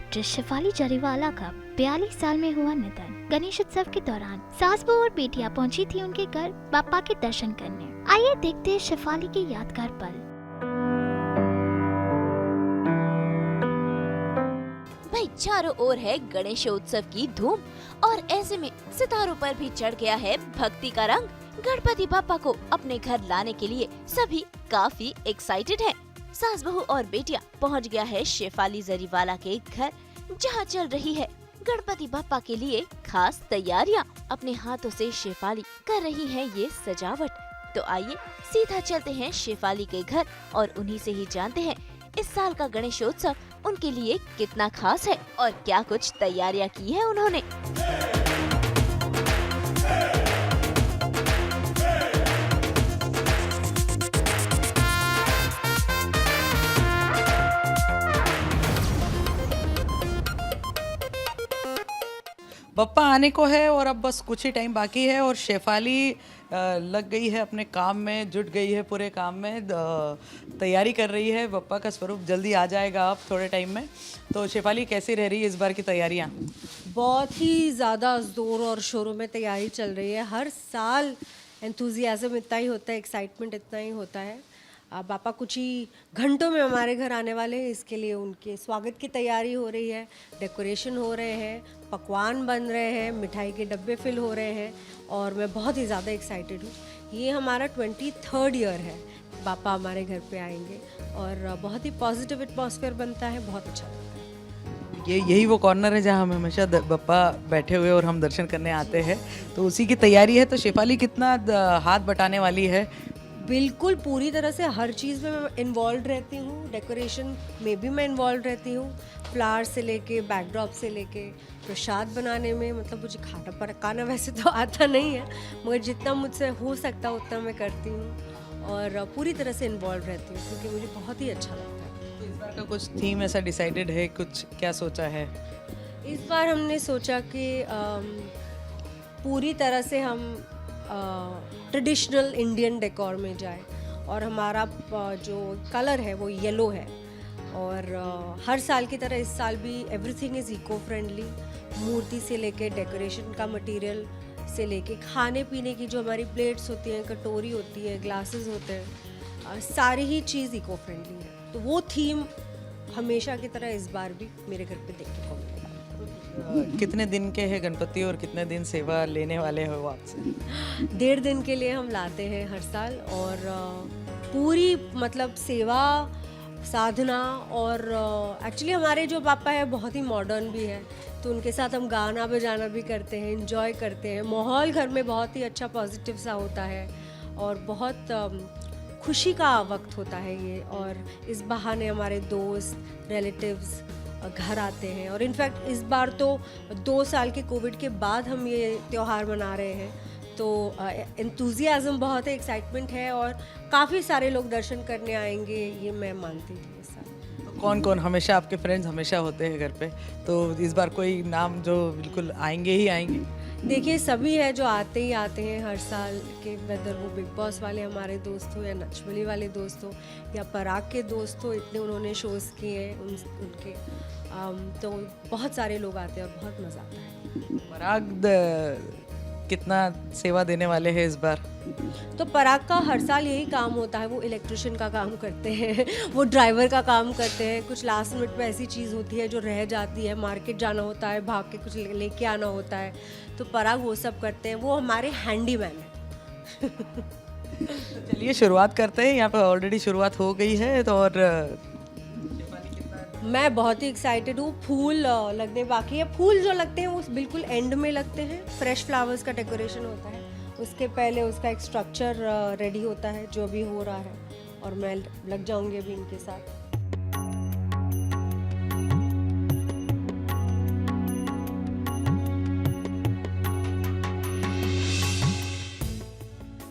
Actress Shefali Jariwala का 42 साल में हुआ निधन। गणेश उत्सव के दौरान सास बहू और बेटियां पहुंची थी उनके घर बाप्पा के दर्शन करने। आइए देखते हैं शेफाली के यादगार पल। भाई चारों ओर है गणेशोत्सव की धूम और ऐसे में सितारों पर भी चढ़ गया है भक्ति का रंग। गणपति बाप्पा को अपने घर लाने के लिए सभी काफी एक्साइटेड हैं। सास बहू और बेटियां पहुंच गया है शेफाली जरीवाला के घर, जहां चल रही है गणपति बाप्पा के लिए खास तैयारियां। अपने हाथों से शेफाली कर रही है ये सजावट। तो आइए सीधा चलते हैं शेफाली के घर और उन्हीं से ही जानते हैं इस साल का गणेशोत्सव उनके लिए कितना खास है और क्या कुछ तैयारियां की है उन्होंने। बप्पा आने को है और अब बस कुछ ही टाइम बाकी है और शेफाली लग गई है अपने काम में, जुट गई है पूरे काम में, तैयारी कर रही है। बप्पा का स्वरूप जल्दी आ जाएगा अब थोड़े टाइम में। तो शेफाली कैसी रह रही है इस बार की तैयारियां? बहुत ही ज़्यादा ज़ोर और शोरों में तैयारी चल रही है। हर साल एंथुजियाज़म इतना ही होता है, एक्साइटमेंट इतना ही होता है। पापा कुछ ही घंटों में हमारे घर आने वाले हैं, इसके लिए उनके स्वागत की तैयारी हो रही है, डेकोरेशन हो रहे हैं, पकवान बन रहे हैं, मिठाई के डब्बे फिल हो रहे हैं और मैं बहुत ही ज़्यादा एक्साइटेड हूँ। ये हमारा 23rd ईयर है पापा हमारे घर पे आएंगे और बहुत ही पॉजिटिव एटमॉस्फेयर बनता है, बहुत अच्छा लगता है। यही वो कॉर्नर है जहाँ हम हमेशा बप्पा बैठे हुए और हम दर्शन करने आते हैं, तो उसी की तैयारी है। तो शेफाली कितना हाथ बटाने वाली है? बिल्कुल पूरी तरह से हर चीज़ में मैं इन्वॉल्व रहती हूँ। डेकोरेशन में भी मैं इन्वॉल्व रहती हूँ, फ्लावर से लेके बैकड्रॉप से लेके प्रसाद बनाने में। मतलब मुझे खाना पकाना वैसे तो आता नहीं है, मगर जितना मुझसे हो सकता है उतना मैं करती हूँ और पूरी तरह से इन्वॉल्व रहती हूँ क्योंकि मुझे बहुत ही अच्छा लगता है। तो इस बार का कुछ थीम ऐसा डिसाइडेड है, कुछ क्या सोचा है? इस बार हमने सोचा कि पूरी तरह से हम ट्रेडिशनल इंडियन डेकोर में जाए और हमारा जो कलर है वो येलो है और हर साल की तरह इस साल भी एवरीथिंग इज़ इको फ्रेंडली। मूर्ति से लेके डेकोरेशन का मटेरियल से लेके खाने पीने की जो हमारी प्लेट्स होती हैं, कटोरी होती है, ग्लासेस होते हैं, सारी ही चीज़ इको फ्रेंडली है। तो वो थीम हमेशा की तरह इस बार भी मेरे घर पे देखने को मिलेगा। कितने दिन के हैं गणपति और कितने दिन सेवा लेने वाले हो आपसे? 1.5 दिन के लिए हम लाते हैं हर साल और पूरी मतलब सेवा साधना और एक्चुअली हमारे जो पापा है बहुत ही मॉडर्न भी है, तो उनके साथ हम गाना बजाना भी करते हैं, एंजॉय करते हैं। माहौल घर में बहुत ही अच्छा पॉजिटिव सा होता है और बहुत खुशी का वक्त होता है ये। और इस बहाने हमारे दोस्त रिलेटिव्स घर आते हैं और इनफैक्ट इस बार तो 2 साल के कोविड के बाद हम ये त्यौहार मना रहे हैं, तो एंथुजियाज़म बहुत है, एक्साइटमेंट है और काफ़ी सारे लोग दर्शन करने आएंगे, ये मैं मानती हूँ इस साल। कौन कौन? हमेशा आपके फ्रेंड्स हमेशा होते हैं घर पे, तो इस बार कोई नाम जो बिल्कुल आएंगे ही आएंगे? देखिए सभी है जो आते ही आते हैं हर साल के, वेदर वो बिग बॉस वाले हमारे दोस्त हो या नचबली वाले दोस्त हो या पराग के दोस्त हो, इतने उन्होंने शोज़ किए हैं उनके तो बहुत सारे लोग आते हैं और बहुत मज़ा आता है। पराग कितना सेवा देने वाले हैं इस बार? तो पराग का हर साल यही काम होता है, वो इलेक्ट्रिशियन का काम करते हैं, वो ड्राइवर का काम करते हैं। कुछ लास्ट मिनट पे ऐसी चीज़ होती है जो रह जाती है, मार्केट जाना होता है, भाग के कुछ लेके आना होता है, तो पराग वो सब करते हैं, वो हमारे हैंडीमैन हैं। चलिए शुरुआत करते हैं। यहाँ पे ऑलरेडी शुरुआत हो गई है तो और मैं बहुत ही एक्साइटेड हूँ। फूल लगने बाकी है। फूल जो लगते हैं वो बिल्कुल एंड में लगते हैं। फ्रेश फ्लावर्स का डेकोरेशन होता है, उसके पहले उसका एक स्ट्रक्चर रेडी होता है जो अभी हो रहा है और मैं लग जाऊंगी अभी इनके साथ।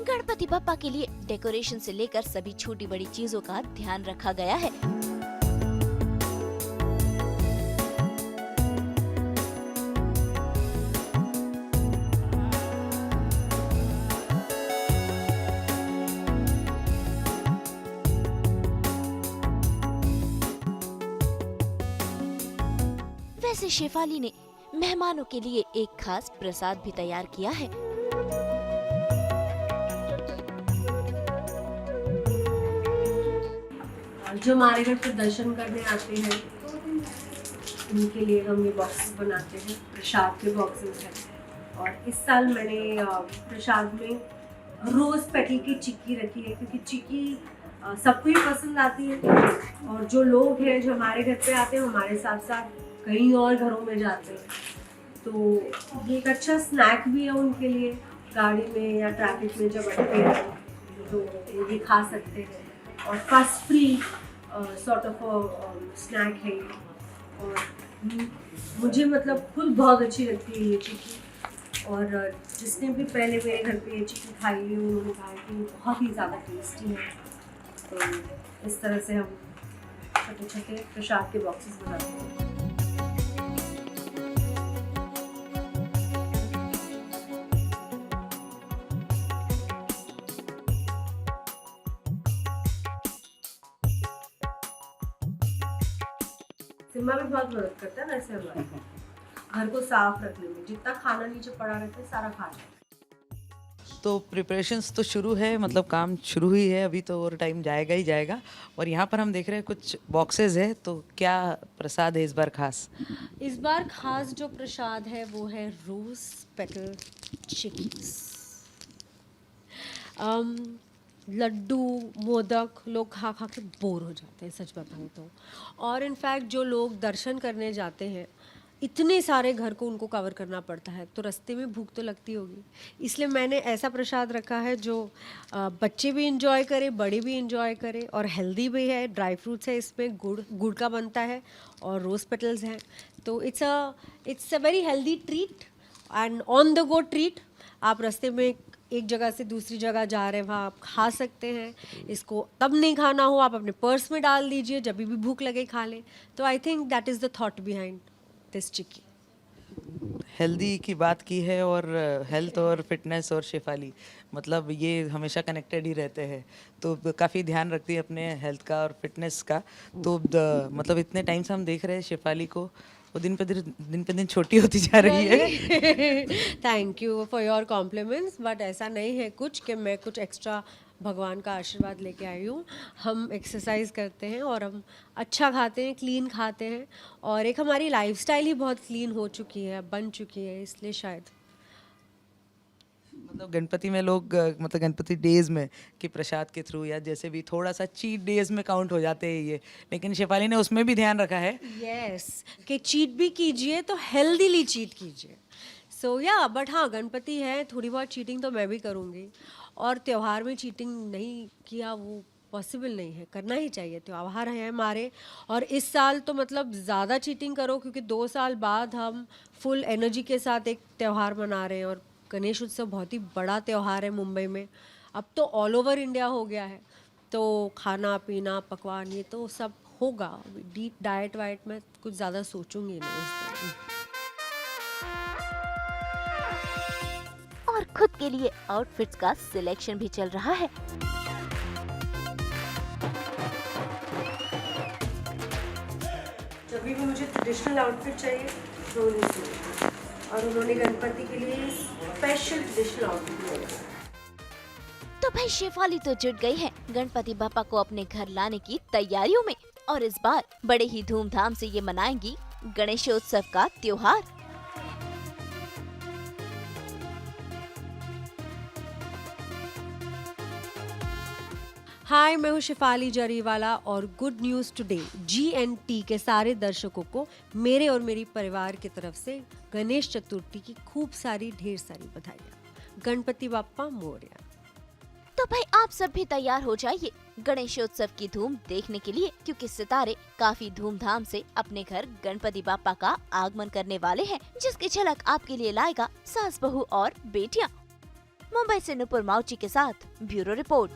गणपति बाप्पा के लिए डेकोरेशन से लेकर सभी छोटी बड़ी चीजों का ध्यान रखा गया है। वैसे शेफाली ने मेहमानों के लिए एक खास प्रसाद भी तैयार किया है। जो हमारे घर पे दर्शन करने आते हैं उनके लिए हम ये बॉक्सेस बनाते हैं, प्रसाद के बॉक्सेस हैं। और इस साल मैंने प्रसाद में रोज़ पेटल की चिक्की रखी है, क्योंकि चिक्की सबको ही पसंद आती है। और जो लोग हैं जो हमारे घर पे आते हैं, हमारे साथ साथ कई और घरों में जाते हैं, तो ये एक अच्छा स्नैक भी है उनके लिए। गाड़ी में या ट्रैफिक में जब अटके हैं तो ये खा सकते हैं, और fast free sort of snack है ये। और मुझे मतलब खुद बहुत अच्छी लगती है ये चिक्की। और जिसने भी पहले मेरे घर पे ये चिक्की खाई है उन्होंने कहा कि बहुत ही ज़्यादा टेस्टी है। तो इस तरह से हम छोटे छोटे प्रसाद के बॉक्सेस बनाते हैं। सिम्मा भी बहुत मदद करता है वैसे हमारे घर को साफ रखने में। जितना खाना नीचे पड़ा रहता है सारा खा जाता है। तो प्रिपरेशंस तो शुरू है, मतलब काम शुरू ही है अभी तो, और टाइम जाएगा ही जाएगा। और यहाँ पर हम देख रहे हैं कुछ बॉक्सेस है, तो क्या प्रसाद है इस बार खास? इस बार खास जो प्रसाद है वो है रोज पेटल चिक्कीज। लड्डू मोदक लोग खा खा के बोर हो जाते हैं, सच बताऊँ तो। और इनफैक्ट जो लोग दर्शन करने जाते हैं, इतने सारे घर को उनको कवर करना पड़ता है, तो रास्ते में भूख तो लगती होगी। इसलिए मैंने ऐसा प्रसाद रखा है जो बच्चे भी इंजॉय करें, बड़े भी इंजॉय करें, और हेल्दी भी है। ड्राई फ्रूट्स है इसमें, गुड़ का बनता है, और रोज़ पेटल्स हैं। तो it's a very healthy treat and on the go treat. आप रास्ते में एक जगह से दूसरी जगह जा रहे हैं, वहाँ आप खा सकते हैं। इसको तब नहीं खाना हो, आप अपने पर्स में डाल दीजिए, जब भी भूख लगे खा लें। तो I think that is the thought behind this chikki. Healthy की बात की है, और हेल्थ और फिटनेस और शेफाली, मतलब ये हमेशा कनेक्टेड ही रहते हैं, तो काफ़ी ध्यान रखती है अपने हेल्थ का और फिटनेस का। तो मतलब इतने टाइम से हम देख रहे हैं शेफाली को, वो दिन पे दिन छोटी होती जा रही है। Thank you for your compliments, but ऐसा नहीं है कुछ कि मैं कुछ एक्स्ट्रा भगवान का आशीर्वाद लेके आई हूँ। हम एक्सरसाइज करते हैं और हम अच्छा खाते हैं, क्लीन खाते हैं, और एक हमारी लाइफस्टाइल ही बहुत क्लीन हो चुकी है, बन चुकी है, इसलिए शायद। मतलब गणपति में लोग मतलब गणपति डेज में कि प्रसाद के थ्रू या जैसे भी थोड़ा सा चीट डेज में काउंट हो जाते हैं ये, लेकिन शेफाली ने उसमें भी ध्यान रखा है। यस, कि चीट भी कीजिए तो हेल्दीली चीट कीजिए। सो या बट हाँ, गणपति है, थोड़ी बहुत चीटिंग तो मैं भी करूँगी, और त्यौहार में चीटिंग नहीं किया वो पॉसिबल नहीं है, करना ही चाहिए। त्यौहार है हमारे, और इस साल तो मतलब ज़्यादा चीटिंग करो, क्योंकि 2 साल बाद हम फुल एनर्जी के साथ एक त्यौहार मना रहे हैं। और गणेश उत्सव बहुत ही बड़ा त्यौहार है मुंबई में, अब तो ऑल ओवर इंडिया हो गया है। तो खाना पीना पकवान ये तो सब होगा। डाइट वाइट में कुछ ज़्यादा सोचूंगी नहीं इस दिन। और खुद के लिए आउटफिट्स का सिलेक्शन भी चल रहा है। जब भी मुझे ट्रेडिशनल आउटफिट चाहिए तो उन्हीं से, और उन्होंने गणपति के लिए स्पेशल ट्रेडिशनल आउटफिट दिया। तो भाई शेफाली तो जुट गई है गणपति बापा को अपने घर लाने की तैयारियों में, और इस बार बड़े ही धूमधाम से ये मनाएंगी गणेशोत्सव का त्योहार। हाय, मैं हूँ शेफाली जरीवाला, और गुड न्यूज़ टुडे GNT के सारे दर्शकों को मेरे और मेरी परिवार की तरफ से गणेश चतुर्थी की खूब सारी ढेर सारी बधाइयाँ। गणपति बाप्पा मोरया। तो भाई आप सब भी तैयार हो जाइए गणेशोत्सव की धूम देखने के लिए, क्योंकि सितारे काफी धूमधाम से अपने घर गणपति बापा का आगमन करने वाले हैं, जिसकी झलक आपके लिए लाएगा सास बहू और बेटियां। मुंबई से नुपुर माउची के साथ ब्यूरो रिपोर्ट।